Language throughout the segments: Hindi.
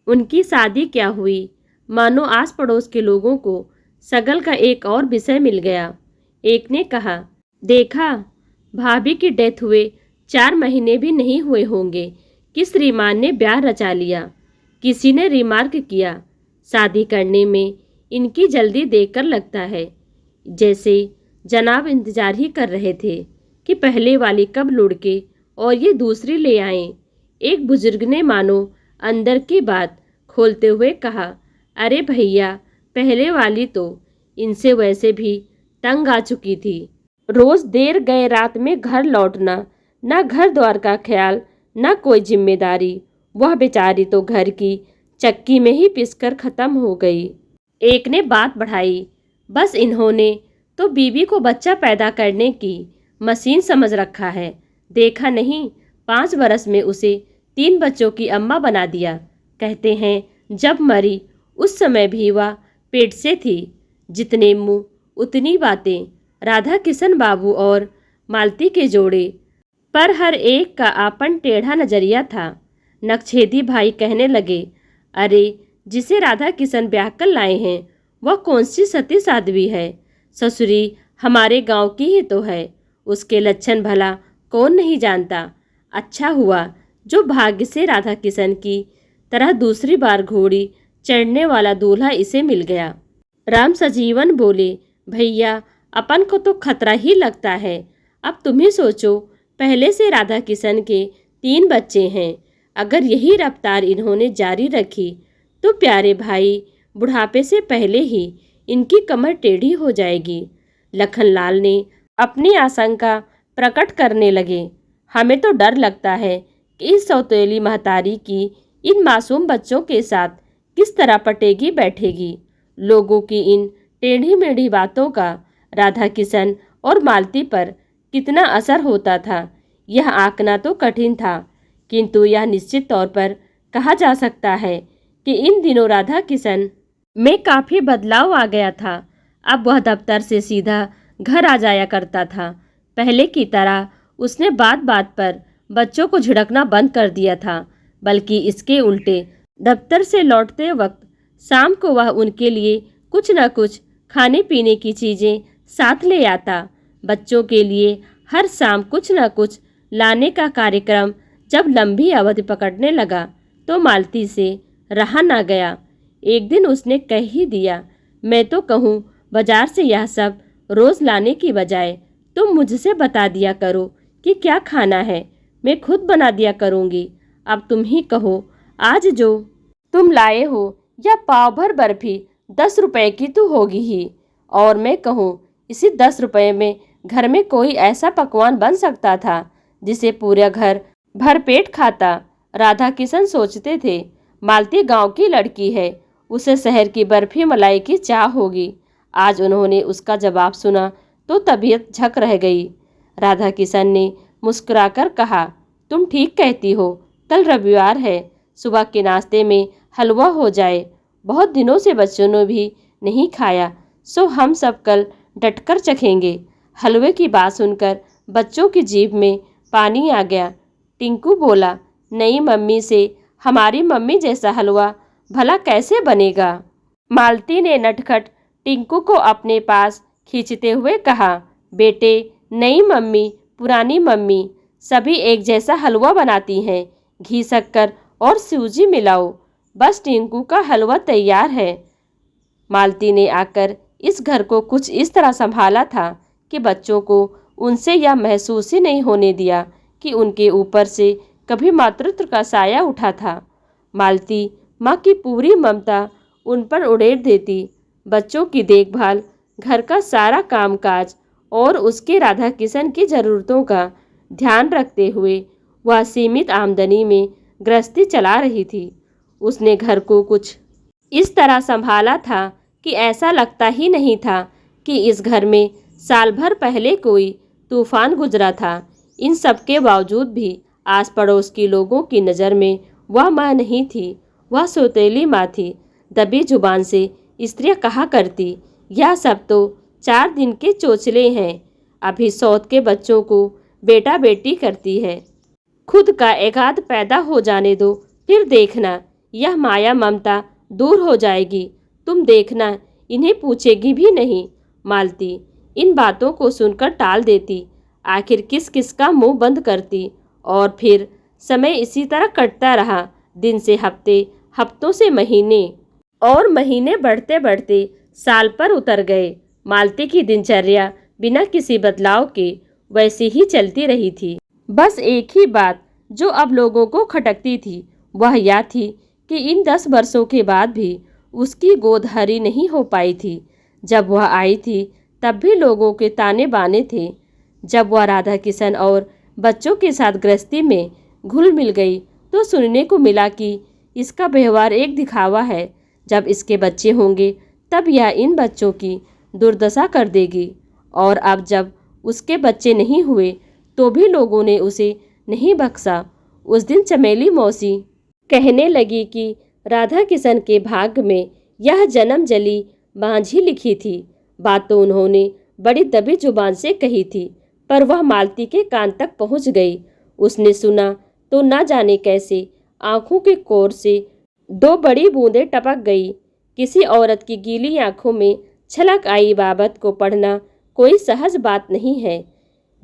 उनकी शादी क्या हुई, मानो आस पड़ोस के लोगों को सगल का एक और विषय मिल गया। एक ने कहा, देखा, भाभी की डेथ हुए 4 महीने भी नहीं हुए होंगे कि श्रीमान ने ब्याह रचा लिया। किसी ने रिमार्क किया, शादी करने में इनकी जल्दी देखकर लगता है जैसे जनाब इंतजार ही कर रहे थे कि पहले वाली कब लुढ़के और ये दूसरी ले आएं। एक बुजुर्ग ने मानो अंदर की बात खोलते हुए कहा, अरे भैया, पहले वाली तो इनसे वैसे भी तंग आ चुकी थी। रोज देर गए रात में घर लौटना, ना घर द्वार का ख्याल, ना कोई जिम्मेदारी। वह बेचारी तो घर की चक्की में ही पिसकर खत्म हो गई। एक ने बात बढ़ाई, बस इन्होंने तो बीवी को बच्चा पैदा करने की मशीन समझ रखा है। देखा नहीं, 5 बरस में उसे 3 बच्चों की अम्मा बना दिया। कहते हैं जब मरी उस समय भी वह पेट से थी। जितने मुंह उतनी बातें। राधा किशन बाबू और मालती के जोड़े पर हर एक का आपन टेढ़ा नजरिया था। नक्छेदी भाई कहने लगे, अरे जिसे राधा किशन ब्याह कर लाए हैं वह कौन सी सती साध्वी है। ससुरी हमारे गांव की ही तो है। उसके लक्षण भला कौन नहीं जानता। अच्छा हुआ जो भाग्य से राधा किशन की तरह दूसरी बार घोड़ी चढ़ने वाला दूल्हा इसे मिल गया। राम सजीवन बोले, भैया, अपन को तो खतरा ही लगता है। अब तुम ही सोचो, पहले से राधा किशन के 3 बच्चे हैं। अगर यही रफ्तार इन्होंने जारी रखी तो प्यारे भाई बुढ़ापे से पहले ही इनकी कमर टेढ़ी हो जाएगी। लखनलाल ने अपनी आशंका प्रकट करने लगे, हमें तो डर लगता है कि इस सौतेली महतारी की इन मासूम बच्चों के साथ किस तरह पटेगी बैठेगी। लोगों की इन टेढ़ी मेढ़ी बातों का राधा किशन और मालती पर कितना असर होता था, यह आंकना तो कठिन था, किंतु यह निश्चित तौर पर कहा जा सकता है कि इन दिनों राधा किशन में काफ़ी बदलाव आ गया था। अब वह दफ्तर से सीधा घर आ जाया करता था। पहले की तरह उसने बात बात पर बच्चों को झिड़कना बंद कर दिया था, बल्कि इसके उल्टे दफ्तर से लौटते वक्त शाम को वह उनके लिए कुछ न कुछ खाने पीने की चीज़ें साथ ले आता। बच्चों के लिए हर शाम कुछ न कुछ लाने का कार्यक्रम जब लंबी अवधि पकड़ने लगा तो मालती से रहा न गया। एक दिन उसने कह ही दिया, मैं तो कहूँ बाजार से यह सब रोज़ लाने की बजाय तुम मुझसे बता दिया करो कि क्या खाना है, मैं खुद बना दिया करूँगी। अब तुम ही कहो, आज जो तुम लाए हो या पाव भर बर्फी 10 रुपए की तो होगी ही, और मैं कहूँ इसी 10 रुपए में घर में कोई ऐसा पकवान बन सकता था जिसे पूरा घर भर पेट खाता। राधा किशन सोचते थे, मालती गांव की लड़की है, उसे शहर की बर्फी मलाई की चाह होगी। आज उन्होंने उसका जवाब सुना तो तबीयत झक रह गई। राधा किशन ने मुस्कुराकर कहा, तुम ठीक कहती हो, कल रविवार है, सुबह के नाश्ते में हलवा हो जाए। बहुत दिनों से बच्चों ने भी नहीं खाया, सो हम सब कल डटकर चखेंगे। हलवे की बात सुनकर बच्चों की जीभ में पानी आ गया। टिंकू बोला, नहीं मम्मी से हमारी मम्मी जैसा हलवा भला कैसे बनेगा। मालती ने नटखट टिंकू को अपने पास खींचते हुए कहा, बेटे, नई मम्मी पुरानी मम्मी सभी एक जैसा हलवा बनाती हैं। घी शक्कर और सूजी मिलाओ, बस टिंकू का हलवा तैयार है। मालती ने आकर इस घर को कुछ इस तरह संभाला था कि बच्चों को उनसे यह महसूस ही नहीं होने दिया कि उनके ऊपर से कभी मातृत्व का साया उठा था। मालती माँ की पूरी ममता उन पर उड़ेल देती। बच्चों की देखभाल, घर का सारा कामकाज और उसके राधा किशन की ज़रूरतों का ध्यान रखते हुए वह सीमित आमदनी में गृहस्थी चला रही थी। उसने घर को कुछ इस तरह संभाला था कि ऐसा लगता ही नहीं था कि इस घर में साल भर पहले कोई तूफान गुजरा था। इन सब के बावजूद भी आस पड़ोस के लोगों की नज़र में वह माँ नहीं थी, वह सौतेली माँ थी। दबी जुबान से स्त्रियाँ कहा करती, यह सब तो 4 दिन के चोचले हैं, अभी सौत के बच्चों को बेटा बेटी करती है। खुद का एकाध पैदा हो जाने दो, फिर देखना। यह माया ममता दूर हो जाएगी। तुम देखना, इन्हें पूछेगी भी नहीं। मालती इन बातों को सुनकर टाल देती। आखिर किस किस का मुंह बंद करती। और फिर समय इसी तरह कटता रहा। दिन से हफ्ते, हफ्तों से महीने, और महीने बढ़ते बढ़ते साल पर उतर गए। मालती की दिनचर्या बिना किसी बदलाव के वैसी ही चलती रही थी। बस एक ही बात जो अब लोगों को खटकती थी वह यह थी कि इन 10 वर्षों के बाद भी उसकी गोद हरी नहीं हो पाई थी। जब वह आई थी तब भी लोगों के ताने बाने थे। जब वह राधा किशन और बच्चों के साथ गृहस्थी में घुल मिल गई तो सुनने को मिला कि इसका व्यवहार एक दिखावा है। जब इसके बच्चे होंगे तब यह इन बच्चों की दुर्दशा कर देगी। और अब जब उसके बच्चे नहीं हुए तो भी लोगों ने उसे नहीं बख्शा। उस दिन चमेली मौसी कहने लगी कि राधा किशन के भाग्य में यह जन्म जली बांझी लिखी थी। बात तो उन्होंने बड़ी दबी जुबान से कही थी, पर वह मालती के कान तक पहुंच गई। उसने सुना तो न जाने कैसे आंखों के कोर से 2 बड़ी बूंदें टपक गई। किसी औरत की गीली आंखों में छलक आई बाबत को पढ़ना कोई सहज बात नहीं है।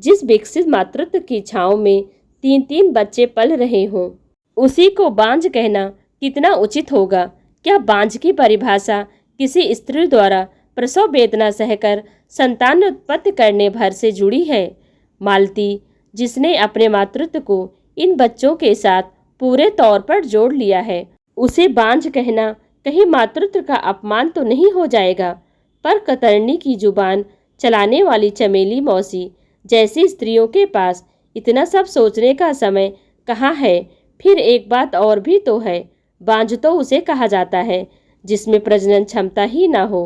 जिस विकसित मातृत्व की छांव में 3-3 बच्चे पल रहे हों, उसी को बांझ कहना कितना उचित होगा। क्या बांझ की परिभाषा किसी स्त्री द्वारा प्रसव वेदना सहकर संतान उत्पत्ति करने भर से जुड़ी है? मालती, जिसने अपने मातृत्व को इन बच्चों के साथ पूरे तौर पर जोड़ लिया है, उसे बांझ कहना कहीं मातृत्व का अपमान तो नहीं हो जाएगा? पर कतरनी की जुबान चलाने वाली चमेली मौसी जैसी स्त्रियों के पास इतना सब सोचने का समय कहाँ है? फिर एक बात और भी तो है, बांझ तो उसे कहा जाता है जिसमें प्रजनन क्षमता ही ना हो।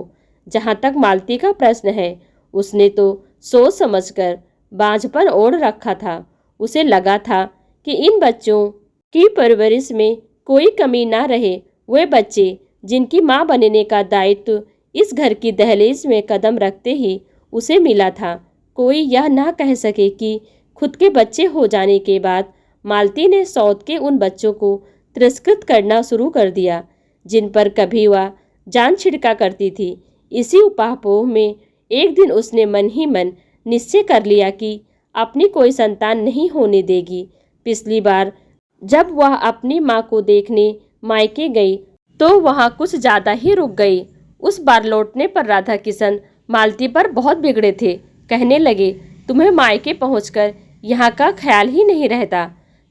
जहाँ तक मालती का प्रश्न है, उसने तो सोच समझकर बांझपन ओढ़ रखा था। उसे लगा था कि इन बच्चों की परवरिश में कोई कमी ना रहे। वे बच्चे जिनकी माँ बनने का दायित्व इस घर की दहलीज में कदम रखते ही उसे मिला था। कोई यह ना कह सके कि खुद के बच्चे हो जाने के बाद मालती ने सौत के उन बच्चों को तिरस्कृत करना शुरू कर दिया जिन पर कभी वह जान छिड़का करती थी। इसी उपापोह में एक दिन उसने मन ही मन निश्चय कर लिया कि अपनी कोई संतान नहीं होने देगी। पिछली बार जब वह अपनी माँ को देखने मायके गई तो वहाँ कुछ ज़्यादा ही रुक गई। उस बार लौटने पर राधा किशन मालती पर बहुत बिगड़े थे। कहने लगे, तुम्हें मायके पहुंचकर यहाँ का ख्याल ही नहीं रहता।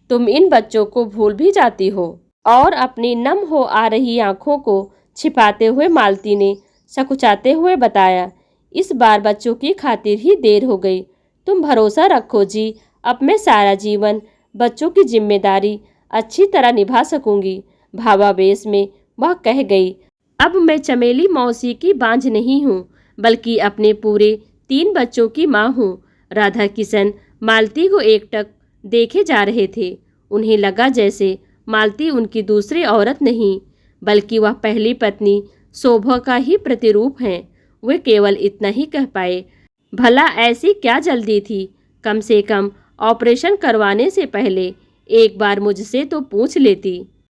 तुम इन बच्चों को भूल भी जाती हो। और अपनी नम हो आ रही आंखों को छिपाते हुए मालती ने सकुचाते हुए बताया, इस बार बच्चों की खातिर ही देर हो गई। तुम भरोसा रखो जी, अब मैं सारा जीवन बच्चों की जिम्मेदारी अच्छी तरह निभा सकूंगी। भावावेश में वह कह गई, अब मैं चमेली मौसी की बांझ नहीं हूँ, बल्कि अपने पूरे 3 बच्चों की माँ हूँ। राधा किशन मालती को एकटक देखे जा रहे थे। उन्हें लगा जैसे मालती उनकी दूसरी औरत नहीं, बल्कि वह पहली पत्नी शोभा का ही प्रतिरूप हैं। वे केवल इतना ही कह पाए, भला ऐसी क्या जल्दी थी? कम से कम ऑपरेशन करवाने से पहले एक बार मुझसे तो पूछ लेती।